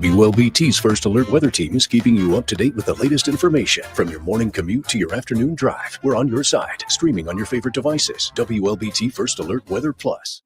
WLBT's First Alert Weather Team is keeping you up to date with the latest information. From your morning commute to your afternoon drive, we're on your side, streaming on your favorite devices. WLBT First Alert Weather Plus.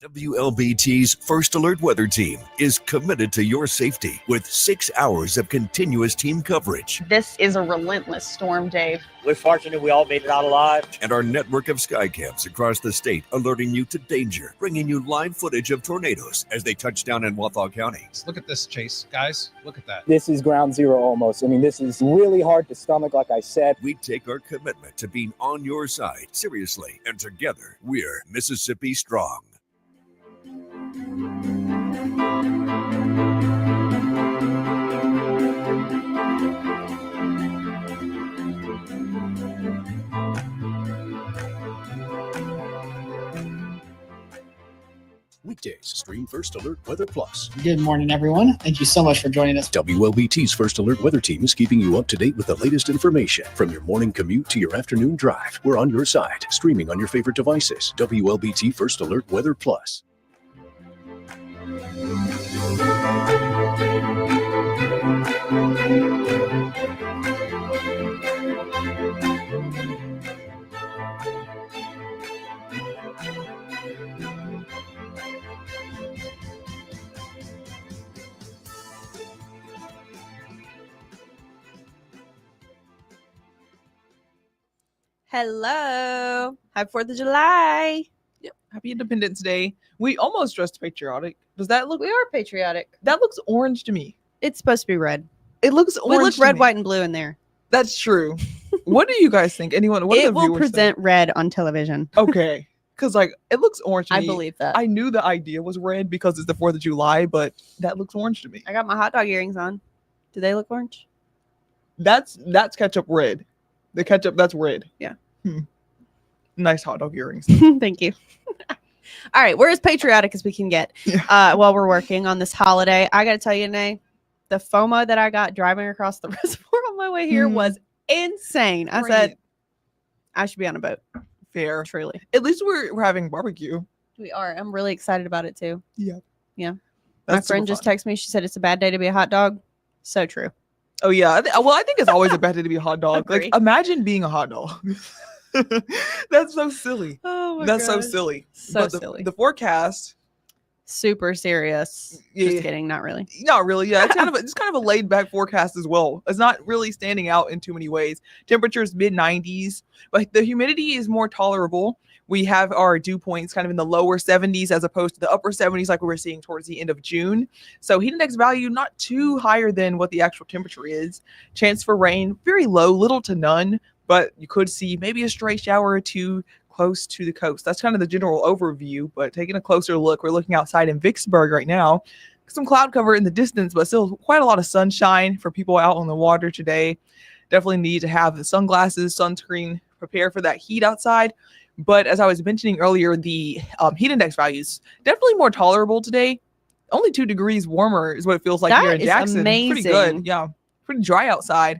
WLBT's First Alert Weather Team is committed to your safety with 6 hours of continuous team coverage. This is a relentless storm, Dave. We're fortunate we all made it out alive. And our network of sky cams across the state alerting you to danger, bringing you live footage of tornadoes as they touch down in Wathau County. Look at this, Chase. Guys, look at that. This is ground zero almost. I mean, this is really hard to stomach, like I said. We take our commitment to being on your side seriously, and together, we're Mississippi Strong. Weekdays, stream First Alert Weather Plus. Good morning, everyone. Thank you so much for joining us. WLBT's First Alert Weather Team is keeping you up to date with the latest information. From your morning commute to your afternoon drive, we're on your side, streaming on your favorite devices. WLBT First Alert Weather Plus. Hello. Happy 4th of July. Yep. Happy Independence Day. We almost dressed patriotic. Does that look? We are patriotic. That looks orange to me. It's supposed to be red. It looks orange. We look to red, me. white, and blue in there. That's true. What do you guys think? Anyone? What It do the will viewers present red on television. think? Okay. Because like it looks orange to I me. believe that. I knew the idea was red because it's the 4th of July, but that looks orange to me. I got my hot dog earrings on. Do they look orange? That's ketchup red. The ketchup, that's red. Yeah. Nice hot dog earrings. Thank you. All right, we're as patriotic as we can get while we're working on this holiday. I got to tell you, Nay, the FOMO that I got driving across the reservoir on my way here was insane. I said, I should be on a boat. Fair. Truly. At least we're having barbecue. We are. I'm really excited about it, too. Yeah. Yeah. That's My friend just texted me. She said it's a bad day to be a hot dog. So true. Oh, yeah. I think it's always a bad day to be a hot dog. Like, Agree. imagine being a hot dog. That's so silly. Oh, my That's so gosh. silly. So But silly. The forecast, Super serious. Yeah. Just kidding. Not really. not really. Yeah, it's kind of a laid back forecast as well. It's not really standing out in too many ways. Temperatures mid 90s, but the humidity is more tolerable. We have our dew points kind of in the lower 70s as opposed to the upper 70s like we were seeing towards the end of June. So heat index value not too higher than what the actual temperature is. Chance for rain very low, little to none, but you could see maybe a stray shower or two close to the coast. That's kind of the general overview, but taking a closer look, we're looking outside in Vicksburg right now. Some cloud cover in the distance, but still quite a lot of sunshine for people out on the water today. Definitely need to have the sunglasses, sunscreen, prepare for that heat outside. But as I was mentioning earlier, the heat index values definitely more tolerable today. Only 2 degrees warmer is what it feels like That here in is Jackson. Pretty amazing. good. Yeah. Pretty dry outside.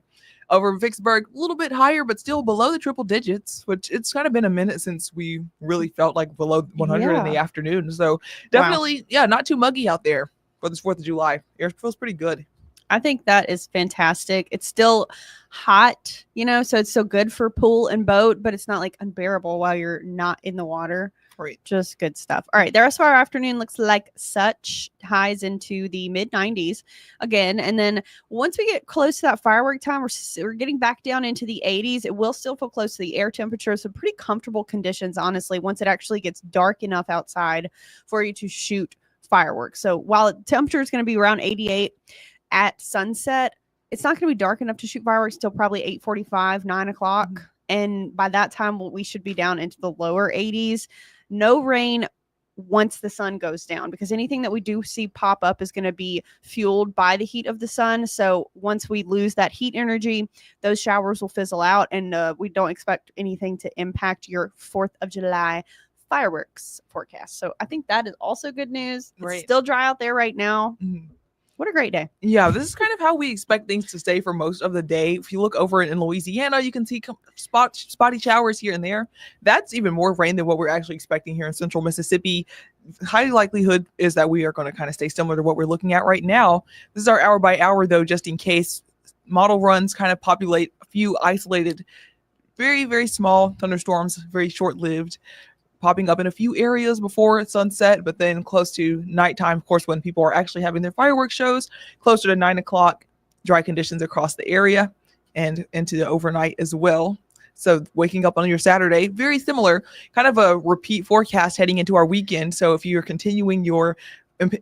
Over in Vicksburg, a little bit higher, but still below the triple digits, which it's kind of been a minute since we really felt like below 100 in the afternoon. So definitely, not too muggy out there for this 4th of July. Air feels pretty good. I think that is fantastic. It's still hot, so it's so good for pool and boat, but it's not like unbearable while you're not in the water. Right. Just good stuff. All right. The rest of our afternoon looks like such highs into the mid 90s again. And then once we get close to that firework time, we're getting back down into the 80s. It will still feel close to the air temperature. So pretty comfortable conditions, honestly, once it actually gets dark enough outside for you to shoot fireworks. So while the temperature is going to be around 88 at sunset, it's not going to be dark enough to shoot fireworks till probably 8:45, 9 o'clock. Mm-hmm. And by that time, we should be down into the lower 80s. No rain once the sun goes down, because anything that we do see pop up is going to be fueled by the heat of the sun. So once we lose that heat energy, those showers will fizzle out, and we don't expect anything to impact your 4th of July fireworks forecast. So I think that is also good news. It's still dry out there right now. Mm-hmm. What a great day. Yeah, this is kind of how we expect things to stay for most of the day. If you look over in Louisiana, you can see spotty showers here and there. That's even more rain than what we're actually expecting here in central Mississippi. High likelihood is that we are going to kind of stay similar to what we're looking at right now. This is our hour by hour, though, just in case model runs kind of populate a few isolated, very, very small thunderstorms, very short-lived, popping up in a few areas before sunset, but then close to nighttime, of course, when people are actually having their fireworks shows, closer to 9 o'clock, dry conditions across the area and into the overnight as well. So waking up on your Saturday, very similar, kind of a repeat forecast heading into our weekend. So if you're continuing your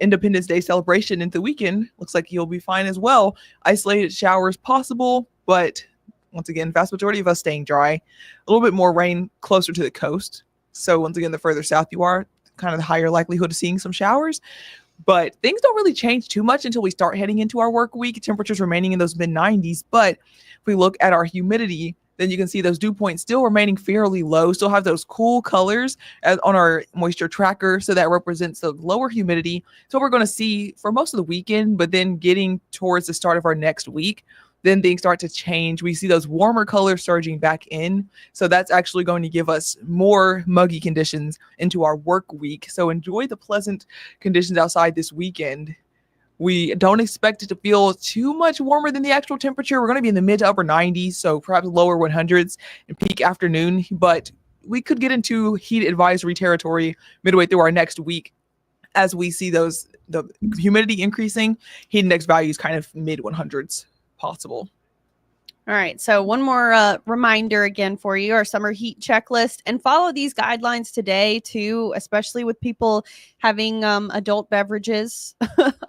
Independence Day celebration into the weekend, looks like you'll be fine as well. Isolated showers possible, but once again, vast majority of us staying dry. A little bit more rain closer to the coast. So once again, the further south you are, kind of the higher likelihood of seeing some showers. But things don't really change too much until we start heading into our work week. Temperatures remaining in those mid-90s. But if we look at our humidity, then you can see those dew points still remaining fairly low, still have those cool colors on our moisture tracker. So that represents the lower humidity. So we're going to see for most of the weekend, but then getting towards the start of our next week, then things start to change. We see those warmer colors surging back in. So that's actually going to give us more muggy conditions into our work week. So enjoy the pleasant conditions outside this weekend. We don't expect it to feel too much warmer than the actual temperature. We're going to be in the mid to upper 90s, so perhaps lower 100s in peak afternoon. But we could get into heat advisory territory midway through our next week as we see the humidity increasing, heat index values kind of mid 100s. Possible. All right. So one more reminder again for you, our summer heat checklist, and follow these guidelines today too, especially with people having adult beverages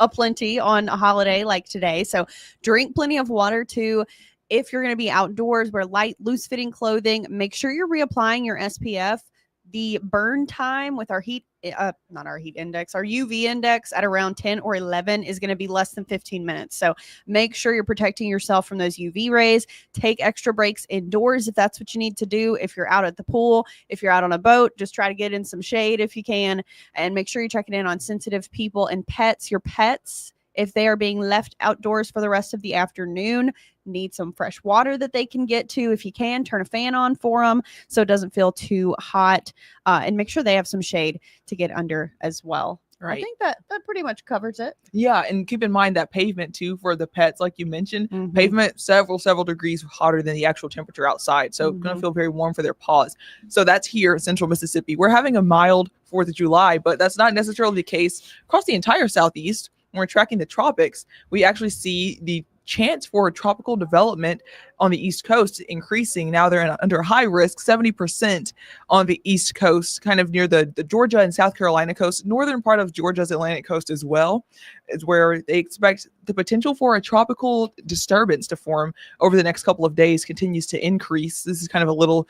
aplenty on a holiday like today. So drink plenty of water too. If you're going to be outdoors, wear light, loose fitting clothing. Make sure you're reapplying your SPF. The burn time with our not our heat index, our UV index at around 10 or 11 is going to be less than 15 minutes. So make sure you're protecting yourself from those UV rays. Take extra breaks indoors if that's what you need to do. If you're out at the pool, if you're out on a boat, just try to get in some shade if you can. And make sure you're checking in on sensitive people and pets. Your pets, if they are being left outdoors for the rest of the afternoon, need some fresh water that they can get to. If you can, turn a fan on for them so it doesn't feel too hot, and make sure they have some shade to get under as well. Right. I think that pretty much covers it. Yeah, and keep in mind that pavement too for the pets, like you mentioned, pavement several degrees hotter than the actual temperature outside. So going to feel very warm for their paws. So that's here in central Mississippi. We're having a mild 4th of July, but that's not necessarily the case across the entire Southeast. When we're tracking the tropics, we actually see the chance for tropical development on the East Coast increasing. Now they're under high risk, 70% on the East Coast, kind of near the Georgia and South Carolina coast. Northern part of Georgia's Atlantic coast as well is where they expect the potential for a tropical disturbance to form over the next couple of days continues to increase. This is kind of a little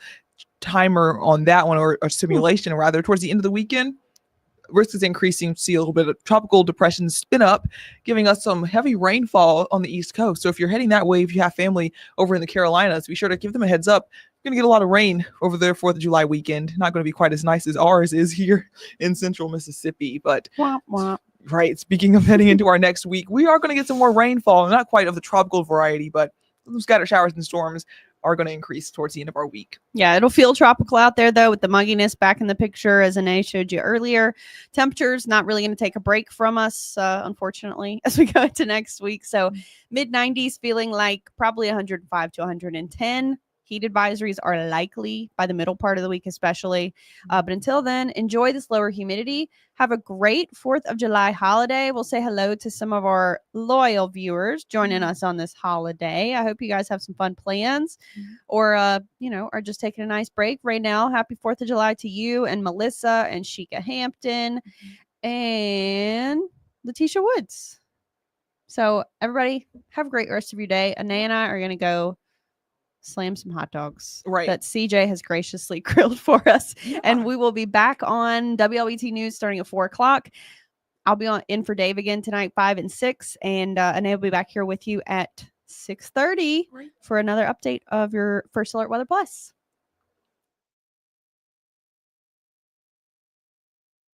timer on that one, or simulation rather, towards the end of the weekend. Risk is increasing. See a little bit of tropical depression spin up, giving us some heavy rainfall on the East Coast. So if you're heading that way, if you have family over in the Carolinas, be sure to give them a heads up. You're going to get a lot of rain over their 4th of July weekend. Not going to be quite as nice as ours is here in central Mississippi. But womp, womp. Right, speaking of heading into our next week, we are going to get some more rainfall. Not quite of the tropical variety, but some scattered showers and storms are going to increase towards the end of our week. Yeah, it'll feel tropical out there, though, with the mugginess back in the picture, as Annea showed you earlier. Temperatures not really going to take a break from us, unfortunately, as we go into next week. So mid-90s, feeling like probably 105 to 110. Heat advisories are likely by the middle part of the week, especially. But until then, enjoy this lower humidity. Have a great 4th of July holiday. We'll say hello to some of our loyal viewers joining us on this holiday. I hope you guys have some fun plans or, are just taking a nice break right now. Happy 4th of July to you and Melissa and Sheikah Hampton and Letitia Woods. So everybody have a great rest of your day. Annea and I are going to go slam some hot dogs that CJ has graciously grilled for us. Yeah. And we will be back on WLBT News starting at 4 o'clock. I'll be in for Dave again tonight, 5 and 6. And Annea will be back here with you at 6:30 for another update of your First Alert Weather Plus.